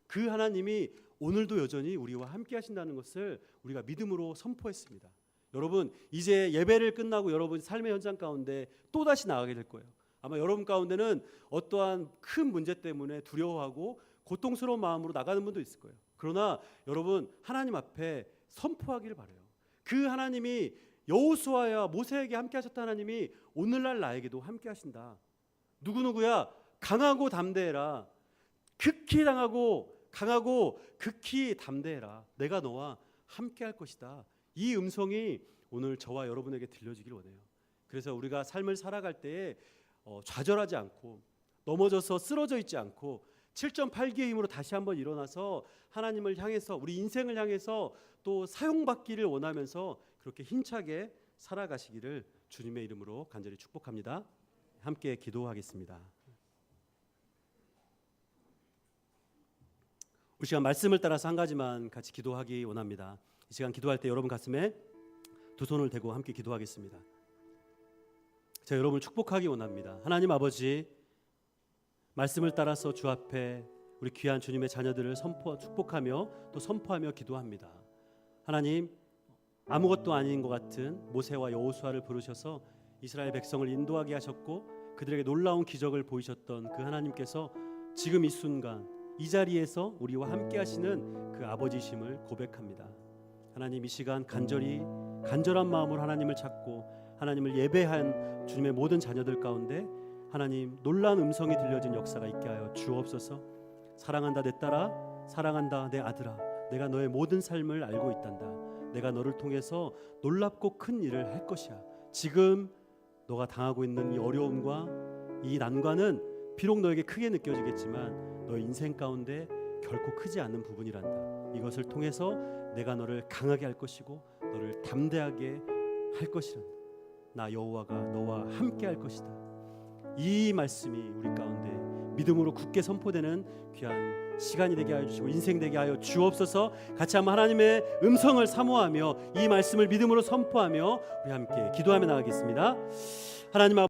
그 하나님이 오늘도 여전히 우리와 함께 하신다는 것을 우리가 믿음으로 선포했습니다. 여러분, 이제 예배를 끝나고 여러분 삶의 현장 가운데 또다시 나가게 될 거예요. 아마 여러분 가운데는 어떠한 큰 문제 때문에 두려워하고 고통스러운 마음으로 나가는 분도 있을 거예요. 그러나 여러분, 하나님 앞에 선포하기를 바라요. 그 하나님이 여호수아와 모세에게 함께 하셨던 하나님이 오늘날 나에게도 함께 하신다. 누구누구야? 강하고 담대해라. 극히 강하고 극히 담대해라. 내가 너와 함께 할 것이다. 이 음성이 오늘 저와 여러분에게 들려지길 원해요. 그래서 우리가 삶을 살아갈 때에 좌절하지 않고 넘어져서 쓰러져 있지 않고 7.8기의 힘으로 다시 한번 일어나서 하나님을 향해서 우리 인생을 향해서 또 사용받기를 원하면서 그렇게 힘차게 살아가시기를 주님의 이름으로 간절히 축복합니다. 함께 기도하겠습니다. 우리 시간 말씀을 따라서 한 가지만 같이 기도하기 원합니다. 이 시간 기도할 때 여러분 가슴에 두 손을 대고 함께 기도하겠습니다. 제가 여러분을 축복하기 원합니다. 하나님 아버지, 말씀을 따라서 주 앞에 우리 귀한 주님의 자녀들을 축복하며 또 선포하며 기도합니다. 하나님, 아무것도 아닌 것 같은 모세와 여호수아를 부르셔서 이스라엘 백성을 인도하게 하셨고 그들에게 놀라운 기적을 보이셨던 그 하나님께서 지금 이 순간 이 자리에서 우리와 함께 하시는 그 아버지심을 고백합니다. 하나님, 이 시간 간절한 마음으로 하나님을 찾고 하나님을 예배한 주님의 모든 자녀들 가운데 하나님 놀라운 음성이 들려진 역사가 있게 하여 주옵소서. 사랑한다 내 딸아, 사랑한다 내 아들아, 내가 너의 모든 삶을 알고 있단다. 내가 너를 통해서 놀랍고 큰 일을 할 것이야. 지금 너가 당하고 있는 이 어려움과 이 난관은 비록 너에게 크게 느껴지겠지만 너의 인생 가운데 결코 크지 않은 부분이란다. 이것을 통해서 내가 너를 강하게 할 것이고 너를 담대하게 할 것이란다. 나 여호와가 너와 함께 할 것이다. 이 말씀이 우리 가운데 믿음으로 굳게 선포되는 귀한 시간이 되게 하여 주시고 인생 되게 하여 주옵소서. 같이 한번 하나님의 음성을 사모하며 이 말씀을 믿음으로 선포하며 우리 함께 기도하며 나가겠습니다. 하나님 아버지,